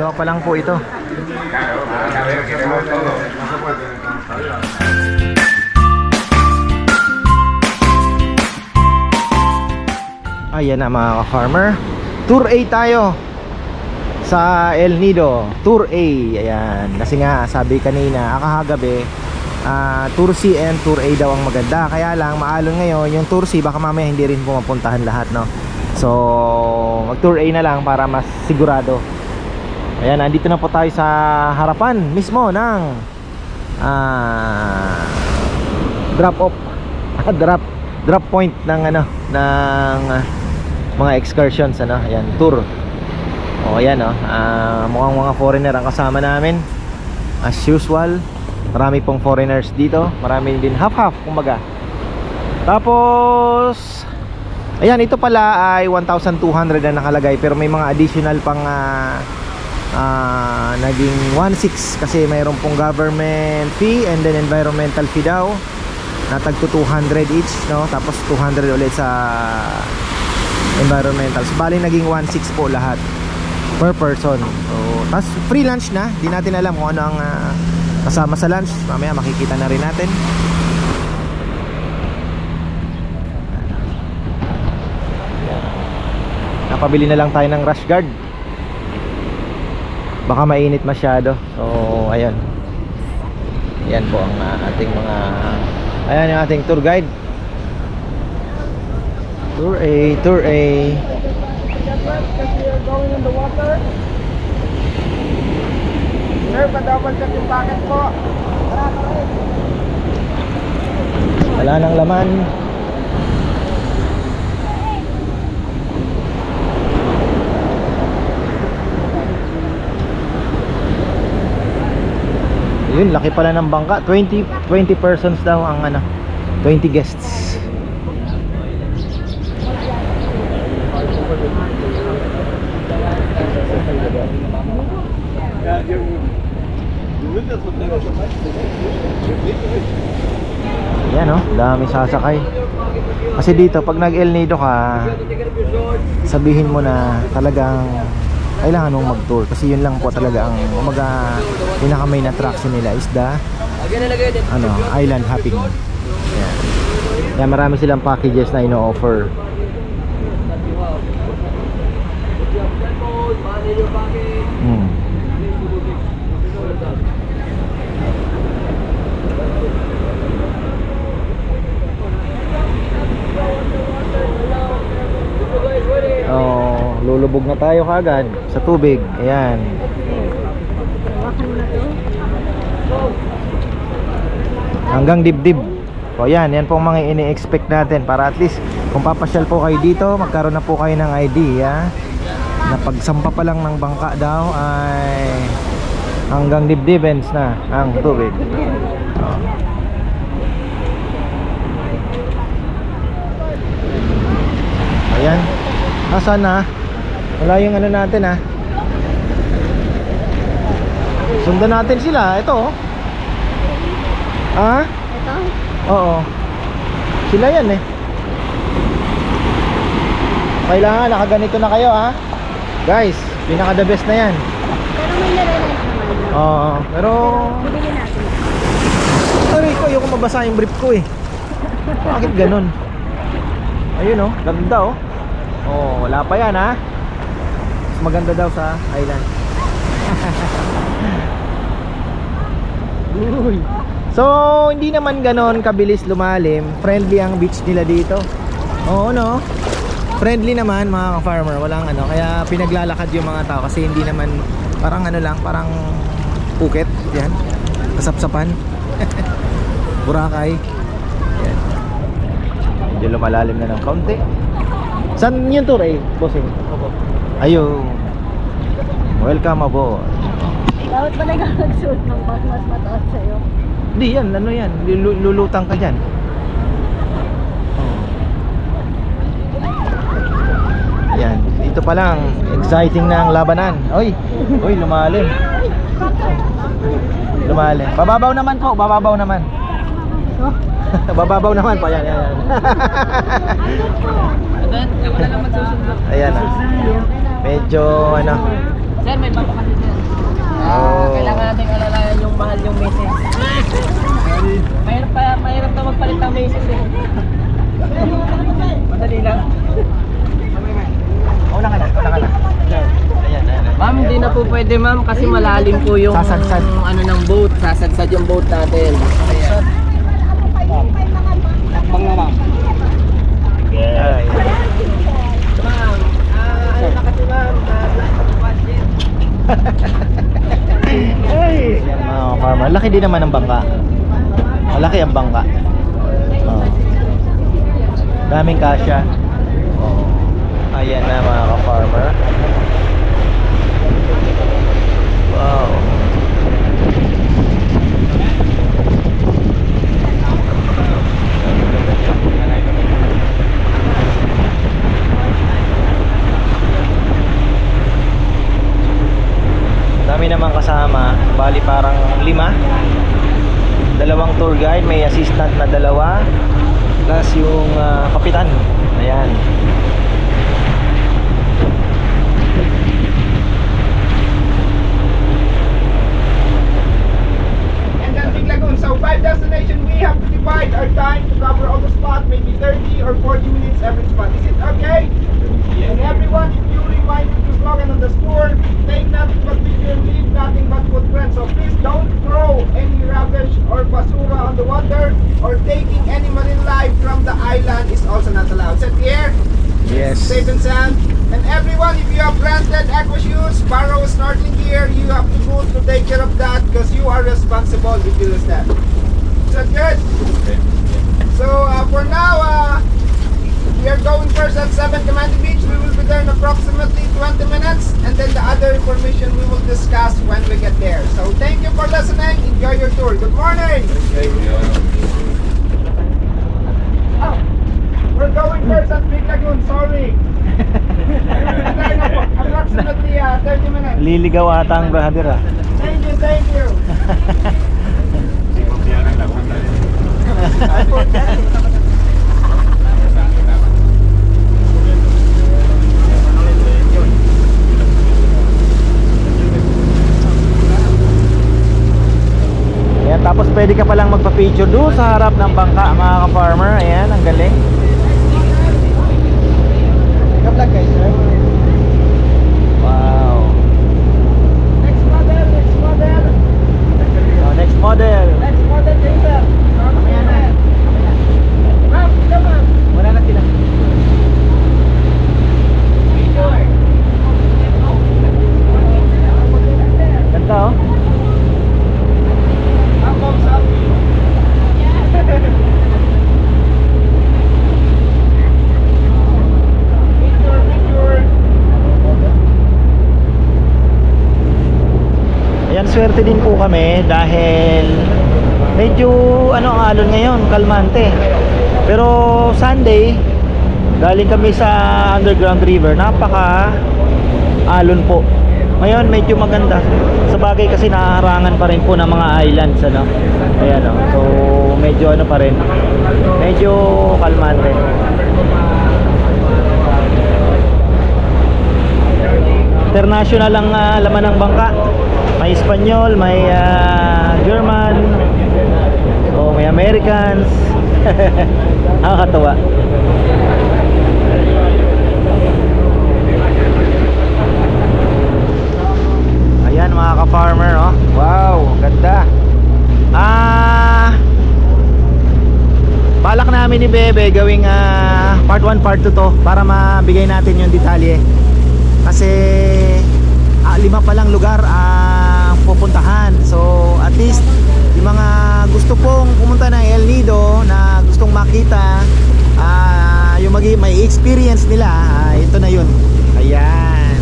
Dalawa pa lang po ito. Ayan na mga ka-farmer. Tour A tayo sa El Nido. Tour A. Ayan. Kasi nga sabi kanina, kakagabi, Tour C and Tour A daw ang maganda. Kaya lang maalon ngayon yung Tour C, baka mamaya hindi rin po mapuntahan lahat, no? So mag Tour A na lang para mas sigurado. Ayan, nandito na po tayo sa harapan mismo ng drop off drop point ng ano, ng mga excursions, ano. Ayan, tour. O ayan, mukhang mga foreigner ang kasama namin as usual. Marami pong foreigners dito. Marami din half-half kumbaga. Tapos ayan, ito pala ay 1,200 na nakalagay, pero may mga additional pang naging 1,600 kasi mayroon pong government fee and then environmental fee daw na tagto 200 each, no? Tapos 200 ulit sa environmental. So bali naging 1,600 po lahat per person. So tapos free lunch na. Di natin alam kung ano ang kasama sa lunch. Mamaya makikita na rin natin. Napabili na lang tayo ng rash guard. Baka mainit masyado. So ayan. Yan po ang ating mga, ayan yung ating tour guide. Tour A, Tour A. Sir, pa-double check yung packet po. Wala nang laman. Yun, laki pala ng bangka. 20 persons daw ang ano, 20 guests. Yan, oh, dami sasakay. Kasi dito pag nag El Nido ka, sabihin mo na talagang kailangan mong mag-tour kasi yun lang po talaga ang umaga, pinaka main attraction nila is the island hopping. Yan. Yan, marami silang packages na ino-offer. Lulubog na tayo kagad sa tubig. Ayan. Hanggang dibdib. So ayan, yan po ang mga ini-expect natin para at least kung papasyal po kayo dito, magkaroon na po kayo ng idea na pagsampa pa lang ng bangka daw ay hanggang dibdib ends na ang tubig. Ayan. Nasaan na? Wala yung ano natin, ha. Sundan natin sila. Ito, oh. Ah? Ito? Oo. Sila yan, eh. Kailangan nakaganito na kayo, ha. Guys, pinaka the best na yan. Pero may nare-rent naman. Oo. Pero Bibili natin. sorry ko, ayoko mabasa yung brief ko, eh. Bakit ganun? Ayun, oh. Ganda, oh. Oh, wala pa yan, ha. Mas maganda daw sa island. So, hindi naman ganon kabilis lumalim. Friendly ang beach nila dito. Oo, no? Friendly naman mga ka-farmer. Walang ano, kaya pinaglalakad yung mga tao kasi hindi naman parang ano lang, parang Phuket. Yan. Kasapsapan. Boracay. Yan. Medyo lumalalim na ng kaunti. Saan yung tour, eh, bossing? Ayun. Welcome aboard. Dapat ba nagsuot ng bag mas mataas sa'yo? Hindi yan, ano yan, lulutang ka dyan. Yan, dito pa lang, exciting na ang labanan. Oy, lumalim. Lumalim. Bababaw naman po, bababaw naman. Bababaw naman po, yan. Ayan, medyo ano. Sir, may baba kasi sir. Kailangan natin alalayan yung mahal yung misis. Mahirap na magpalit ng misis eh. Madali lang. Una ka na. Ayan. Ma'am, hindi na po pwede ma'am kasi malalim po yung Sasadsad. ano ng boat. Sasadsad yung boat natin. Ayan. Takbang na ma'am. Ayan. Ma'am, ano na kasi ma'am, budget. Ay, yan mga farmer. Laki din naman ang bangka. Malaki ang bangka. Oh. Daming kasya. Oh. Ayan na mga ka-farmer. Wow. Dami naman kasama, bali parang 5. Dalawang tour guide, may assistant na 2, plus yung kapitan. Ayan. And then Big Lagoon. So 5 destinations, we have to divide our time to cover all the spots, maybe 30 or 40 minutes every spot. Is it okay? And everyone, if you remind the slogan on the tour, take nothing but picture and leave nothing but footprints. So please don't throw any rubbish or basura on the water, or taking any marine life from the island is also not allowed. Is that clear? Yes. Safe and sound. And everyone, if you have rented aqua shoes, borrow snorkeling gear, you have to go to take care of that because you are responsible if you lose that. Is that good? So for now, we are going first at 7 Command Beach. We will be there in approximately 20 minutes, and then the other information we will discuss when we get there. So thank you for listening. Enjoy your tour. Good morning. Oh, we're going first at Big Lagoon. Sorry. Approximately 30 minutes. Liligaw ata ang brother ah. Thank you, thank you. Ayan, tapos pwede ka palang magpa-picture doon sa harap ng bangka mga ka-farmer. Ayan, ang galing. Ka-vlog guys, sir. Wow. Next model, next model. So, next model. Next model din, sir. Mamaya na. Ma'am, ito ma'am. Wala na sila. Picture. Ganda oh. Ma'am, thumbs up. Picture, picture. Ayan, swerte din po kami dahil medyo ano ang alon ngayon, kalmante. Pero Sunday, galing kami sa underground river, napaka alon po. Ngayon medyo maganda. Sa bagay kasi naharangan pa rin po ng mga islands ano. Ayan oh. So medyo ano pa rin. Medyo kalmante. International ang laman ng bangka. May Espanyol, may German, so may Americans. Nakakatawa. Ayan mga ka-farmer oh. Wow, ganda. Balak namin ni Bebe gawing part 1, part 2 to para mabigay natin yung detalye. Kasi 5 pa lang lugar ang pupuntahan. So at least yung mga gusto pong pumunta ng El Nido na gustong makita yung may experience nila, ito na yun. Ayan.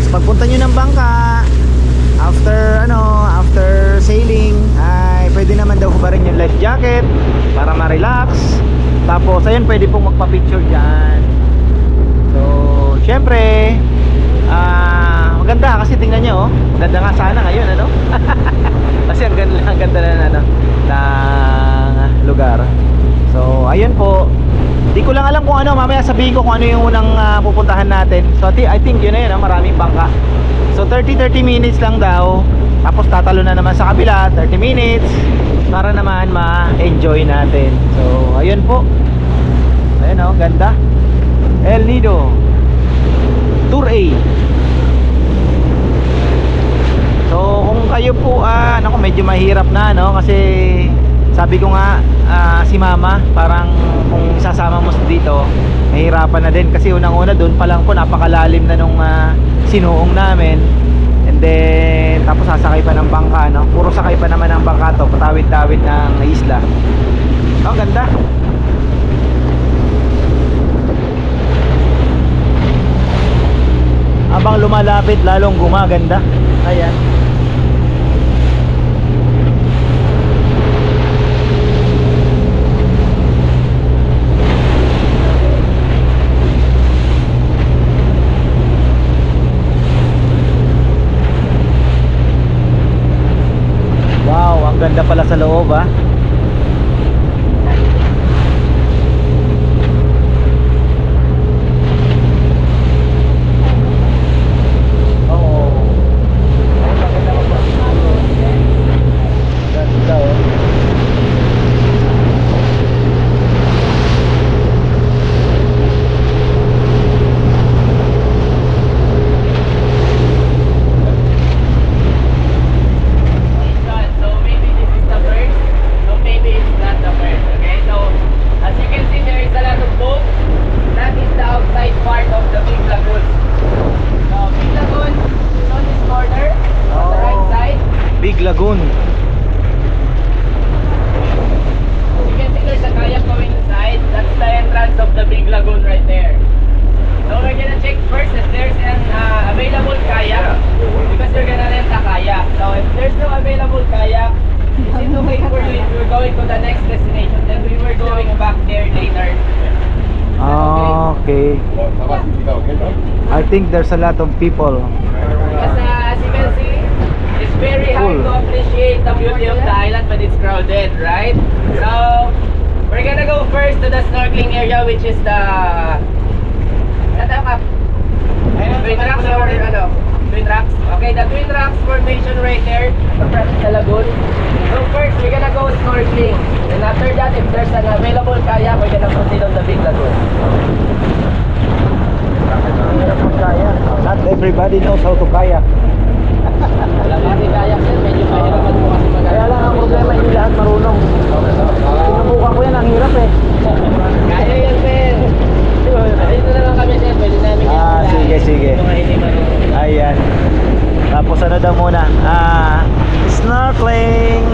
So pagpunta nyo ng bangka, after sailing, ay pwede naman daw hubarin yung life jacket para ma-relax. Tapos ayun, pwede pong magpa-picture dyan. So syempre maganda kasi tingnan nyo oh. Ganda nga sana ngayon ano. Kasi ang ganda na ng lugar. So ayun po. Di ko lang alam kung ano, mamaya sabihin ko kung ano yung unang pupuntahan natin. So I think yun na yun, maraming bangka. So 30 minutes lang daw. Tapos tatalo na naman sa kabila, 30 minutes para naman ma-enjoy natin. So ayun po. Ayun oh, ganda. El Nido Tour A. So kung kayo po naku, medyo mahirap na no, kasi sabi ko nga si mama parang kung sasama mo dito mahirapan na din kasi unang-una doon pa lang po napakalalim na nung sinuong namin. And then tapos sasakay pa ng bangka no, puro sakay pa naman ng bangka to, patawid-tawid ng isla. Oh, ganda. Habang lumalapit lalong gumaganda. Ayan. Wow, ang ganda pala sa loob ah. Lagoon. You can see there's a kayak going inside. That's the entrance of the big lagoon right there. So we're gonna check first if there's an available kayak because we're gonna rent a kayak. So if there's no available kayak, it's okay for you if we're going to the next destination. Then we were going back there later. Okay. I think there's a lot of people. Because as you can see, it's very hard to appreciate the beauty of the island when it's crowded, right? So we're gonna go first to the snorkeling area, which is the Twin Rocks or ano? Twin Rocks. Okay, the Twin Rocks formation right there at the front of the lagoon. So first, we're gonna go snorkeling. And after that, if there's an available kayak, we're gonna proceed on the big lagoon. Not everybody knows how to kayak. Wala kasi kayak sir, medyo mahirapan po kasi mag-kayak. Kaya lang ang problema, hindi lahat marunong. Sinubukan ko yan, ang hirap eh. Kaya yan sir. Dito na lang kami sir, pwede namin Sige, sige. mga hindi marunong. Ayan. Tapos ano daw muna? Snorkeling.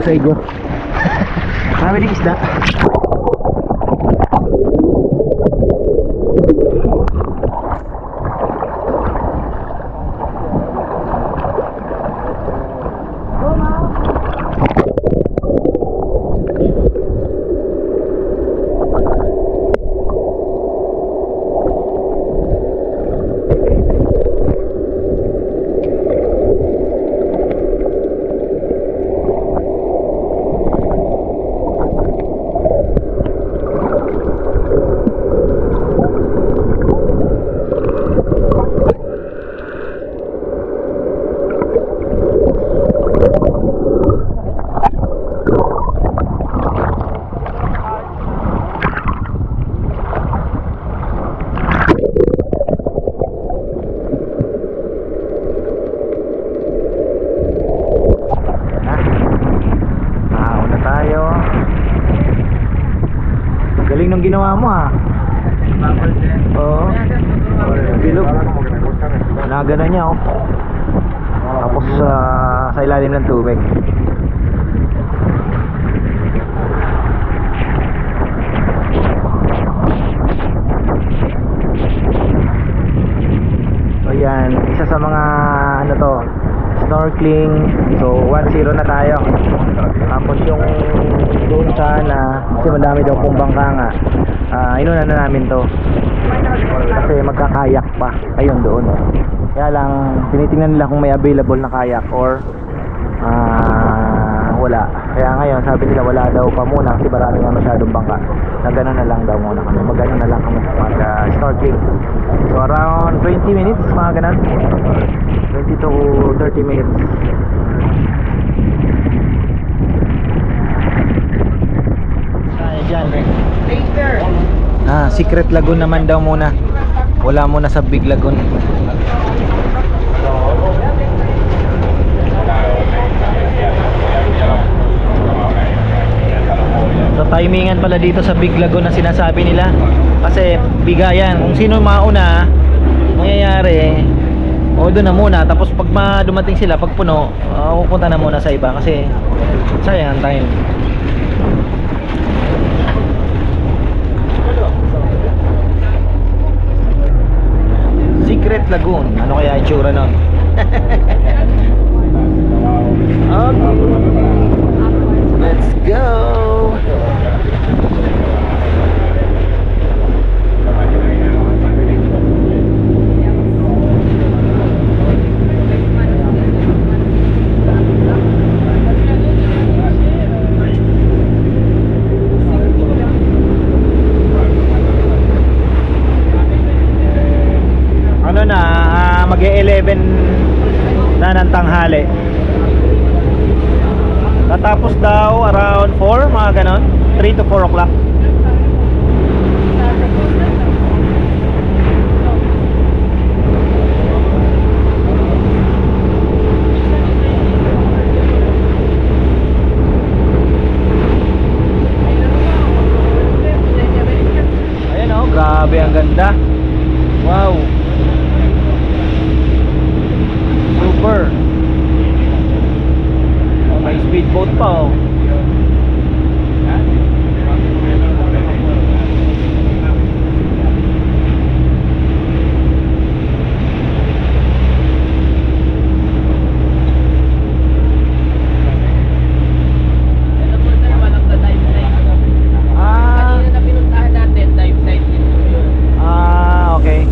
sa igor. Marami ding isda. Galing nung ginawa mo ha. Oo. Bilog. Nagana niya oh. Tapos sa ilalim ng tubig. So yan, isa sa mga ano to, snorkeling. So 1-0 na tayo. Tapos yung doon sana, kasi madami daw pong bangka nga, inuna na namin to kasi magkakayak pa ayun doon. Kaya lang tinitingnan nila kung may available na kayak or wala. Kaya ngayon sabi nila wala daw pa muna kasi marami nga masyadong bangka, na gano'n na lang daw muna kami, mag-ano na lang kami mag snorkeling. So around 20 minutes mga ganun, 20 to 30 minutes. Secret Lagoon naman daw muna. Wala muna sa Big Lagoon. So timingan pala dito sa Big Lagoon na sinasabi nila. Kasi bigayan, kung sino mauna mangyayari, o doon na muna. Tapos pag dumating sila, pag puno, pupunta na muna sa iba kasi sayang ang time. Secret Lagoon. Ano kaya itsura nun? Okay. Let's go. Ano na, mag-11 na ng tanghali. Natapos daw around 4, mga ganon, 3 to 4 o'clock. Ayan oh, grabe ang ganda. Wow. Super. Oh, may speedboat pa oh. Okay.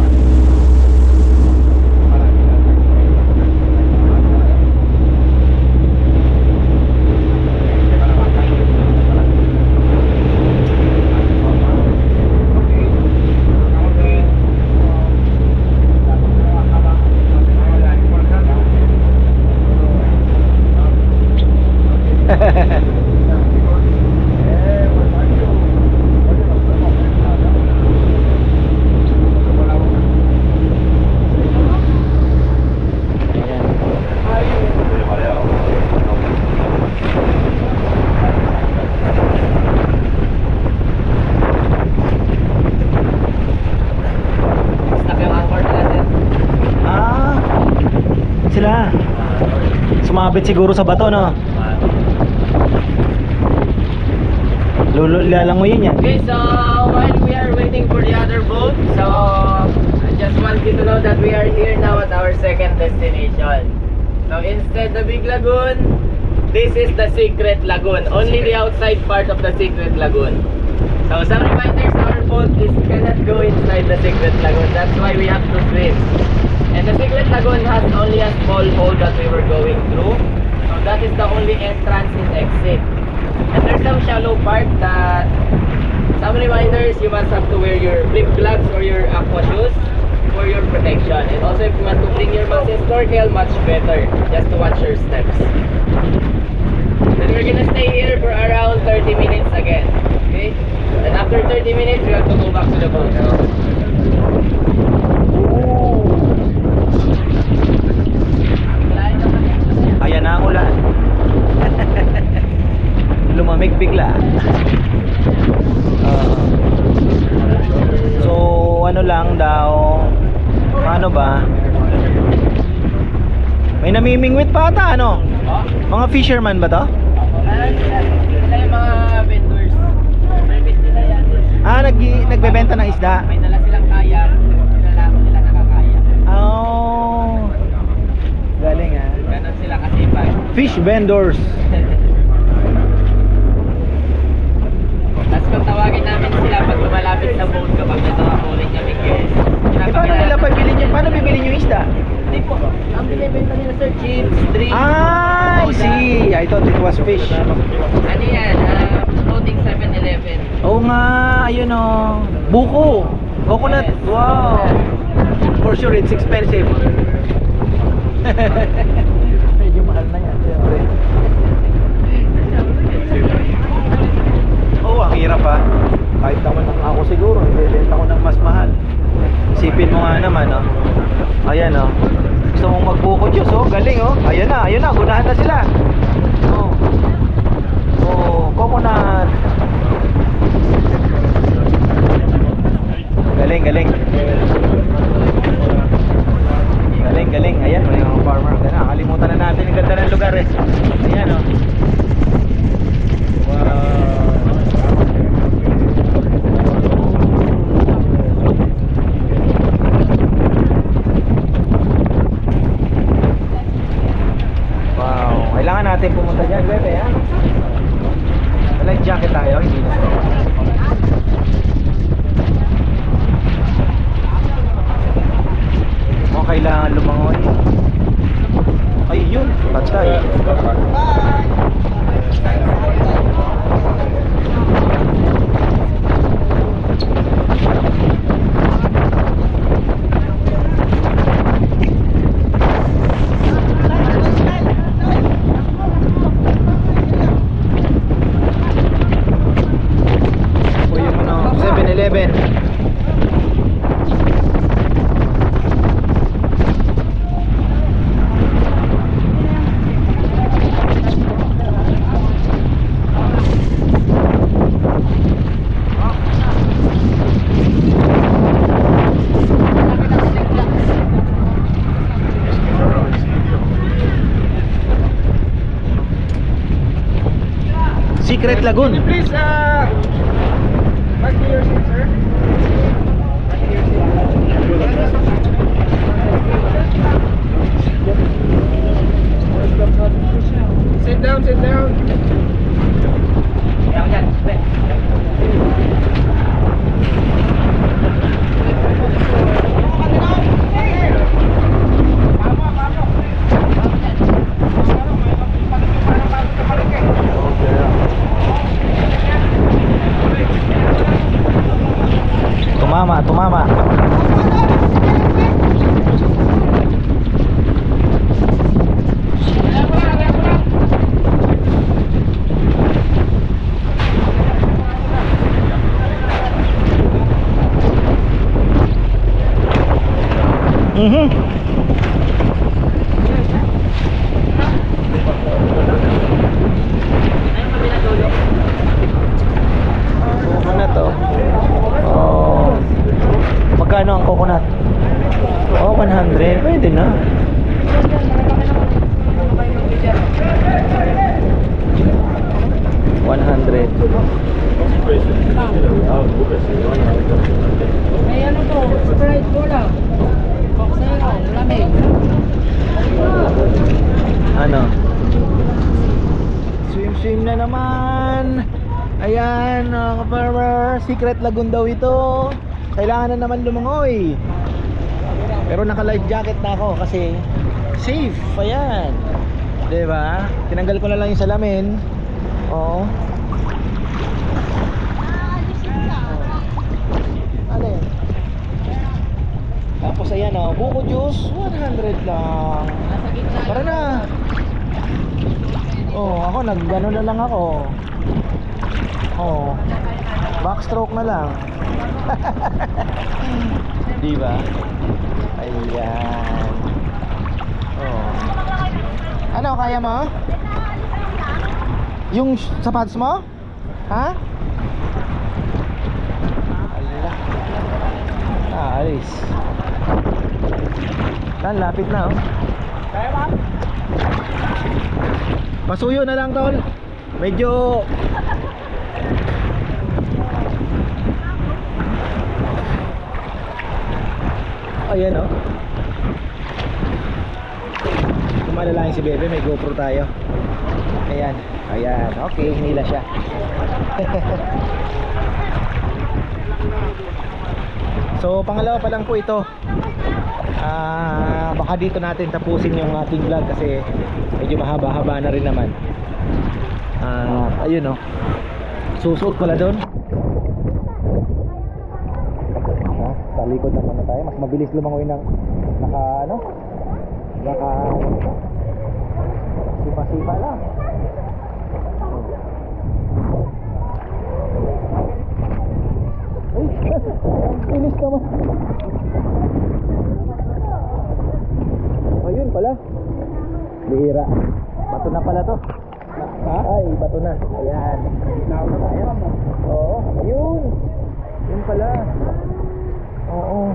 Sila sumabit siguro sa bato, no? Lalangoyin yan. Okay, so while we are waiting for the other boat, so I just want you to know that we are here now at our second destination. So instead the big lagoon, this is the secret lagoon. Only the outside part of the secret lagoon. So some reminders, our boat cannot go inside the secret lagoon. That's why we have to swim. And the secret lagoon has only a small hole that we were going through. So that is the only entrance and exit. And there's some shallow part that some reminders, you must have to wear your flip-flops or your aqua shoes for your protection. And also if you want to bring your mask and snorkel, much better, just to watch your steps. Then we're gonna stay here for around 30 minutes again. Okay? And after 30 minutes, we have to go back to the boat. Ayan na ang ulan. Lumamig bigla. So ano lang daw, paano ba? May namimingwit pa ata, ano? Mga fisherman ba to? Sila yung mga vendors. Service nila yan. Nagbebenta ng isda. May dala silang kayak. Sinalako nila nakakaya. Oh, galing ah. Ganon sila kasipag. Fish vendors. Tapos kung tawagin namin sila pag lumalapit sa boat kapag natakakulit kami guys. Paano bibili yung isda? Hindi po. Ang binibenta nila sir, chips, drinks. Ah, I see. I thought it was fish. Ano yan? Floating 7-Eleven. Oo nga, ayun oh. Buko. Coconut. Yes. Wow. For sure it's expensive. Medyo mahal na yan, siyempre. Oo, ang hirap ha. Kahit naman ako siguro, ibebenta ko ng mas mahal. Isipin mo nga naman, oh. Ayan, oh. Gusto mong magbuko juice, oh. Galing, oh. Ayan na, gunahan na sila. Oh. Oh, coconut. Galing. Galing. Ayan, may mga farmer. Nakalimutan na natin ang ganda ng lugar, eh. Ayan, oh. Kailangan natin pumunta dyan, bebe, ha? Life jacket tayo, hindi na. O, kailangan lumangoy. Ay, yun, patay. Secret Lagoon. Please, back to your seat, sir. Back to your seat. Sit down. Tumama. Coconut, oh. Oh. Magkano ang coconut? Oh, 100. Pwede na. 100. May ano po, Sprite Cola. Cocktail, lamig. Ano? Swim na naman. Ayan, mga ka-farmer, Secret Lagoon daw ito. Kailangan na naman lumangoy. Pero naka-life jacket na ako kasi safe. Ayan. Diba? Tinanggal ko na lang yung salamin. Oo. Ano yan? Tapos ayan o, buko juice 100 lang. Tara na. Oh, ako nag-ano na lang ako. Oh. Backstroke na lang. Di ba? Ayan. Oh. Ano, kaya mo? Yung sapatos mo? Ha? Ala. Alis. Lapit na, oh. Kaya ba? Pasuyo na lang, tol. Medyo ayan, oh. Kumalalangin si Bebe, may GoPro tayo. Ayan, ayan, okay, hinila siya. So, pangalawa pa lang po ito. Baka dito natin tapusin yung ating vlog kasi medyo mahaba-haba na rin naman. Ayun, oh. Susuot pala doon. Talikod na muna tayo. Mas mabilis lumangoy ng naka sipa-sipa lang. Uy, bilis naman. Ayun pala. Bihira. Bato na pala to. Ay, bato na. Ayan. Ayan. Oo, ayun. Yun pala. Oo.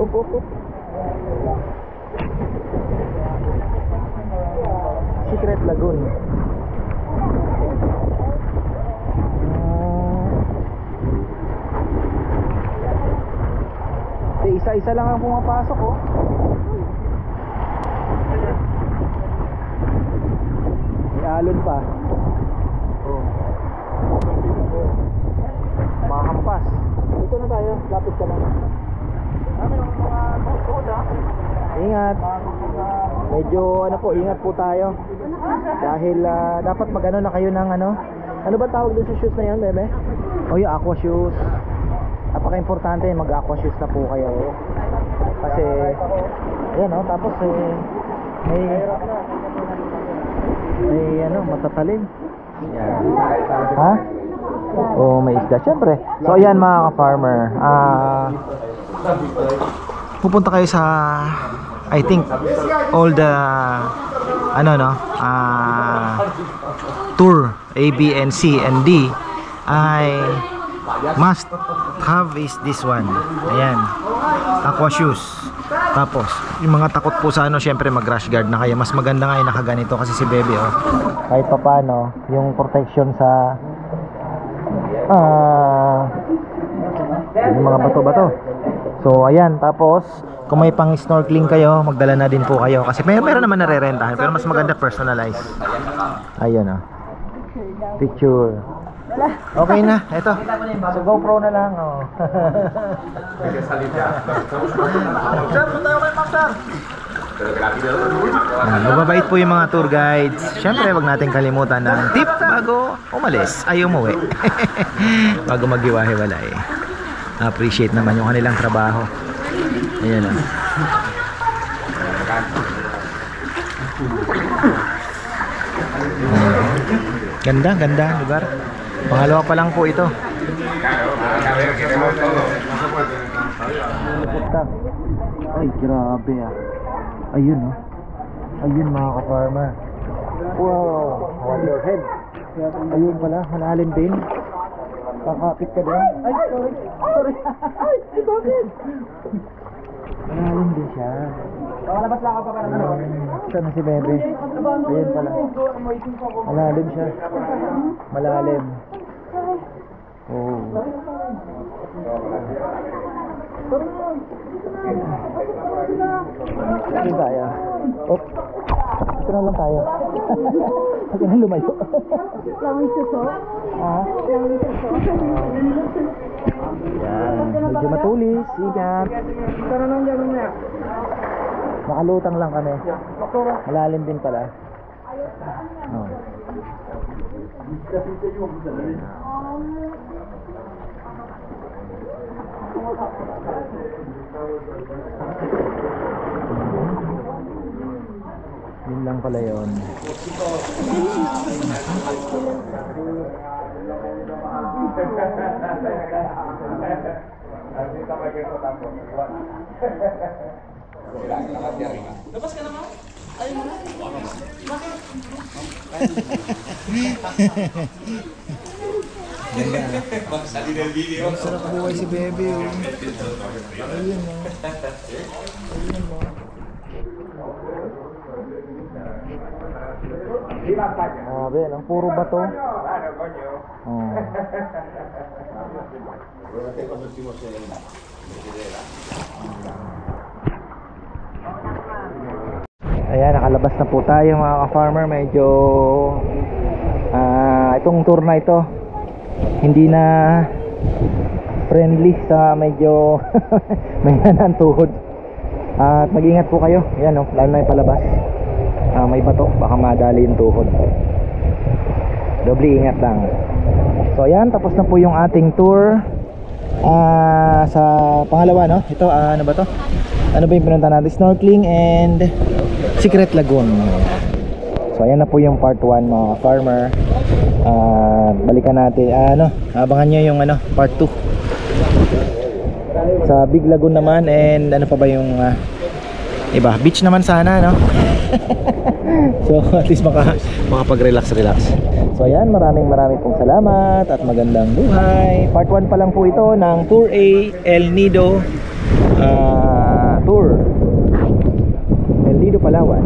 Up. Secret Lagoon. Isa-isa lang ang pumapasok, oh. May alon pa. Oh. Mahampas. Dito na tayo, lapit ka lang. Ingat. Medyo ano po, ingat po tayo. Dahil dapat mag-ano na kayo ng ano. Ano ba tawag doon sa shoes na 'yon, bebe? Oh, yung aqua shoes. Napaka-importante mag-aqua shoes na po kayo. Kasi ayan, oh, tapos may ano, matatalim. Yan. Ha? Oh, may isda syempre. So ayan mga ka-farmer, pupunta kayo sa I think all the tour A, B, and C and D ay must have is this one. Ayan, aqua shoes. Tapos yung mga takot po sa ano, syempre mag rash guard na kayo. Mas maganda nga yung nakaganito kasi si Bebe, oh, kahit pa paano yung protection sa yung mga bato-bato. So ayan, tapos kung may pang snorkeling kayo, magdala na din po kayo kasi meron naman narerentahan, pero mas maganda personalized. Ayun, oh. Picture. Okay na, eto. So GoPro na lang, oh. Sir, punta tayo kay Master. Mababait po yung mga tour guides. Syempre, wag natin kalimutan ng tip bago umalis, ay umuwi. Bago maghiwa-hiwalay. Appreciate naman yung kanilang trabaho. Ayan, oh. Ganda lugar. Pangalawa pa lang po ito. Ay, grabe, ah. Ayun, oh. Ayun mga ka-farmer. Wow, hold your head. Ayun pala, malalim din. Kakapit ka din. Ay, sorry. Ay, bakit? Malalim din siya. Pakalabas lang ako para ano. Saan na si Bebe? Ayan pala. Malalim siya. Malalim. Oh. Ito tayo. Oh. Ito na lang tayo. Ito na lumayo. Lawang suso. Ah. Lawang suso. Yan. Medyo matulis. Ingat. Pero nang gano'n na. Nakalutang lang kami. Malalim din pala. Oh. Yun lang pala yun. Sarap buhay si Bebe. Ayun o. Grabe, ang puro bato. Oh. Ayan, nakalabas na po tayo mga ka-farmer. Medyo itong tour na ito hindi na friendly sa medyo may hanang tuhod. At mag-ingat po kayo. Ayan o, lalo na yung palabas. May bato, baka madali yung tuhod. Doble ingat lang. So ayan, tapos na po yung ating tour sa pangalawa, no? Ito, ano ba to? Ano ba yung pinunta natin? Snorkeling and Secret Lagoon. So ayan na po yung part 1 mga farmer. Balikan natin, abangan nyo yung part 2 sa Big Lagoon naman. And ano pa ba yung iba? Beach naman sana, no? So at least makapag-relax. So ayan, maraming pong salamat at magandang buhay. Part 1 pa lang po ito ng Tour A El Nido Tour El Nido Palawan.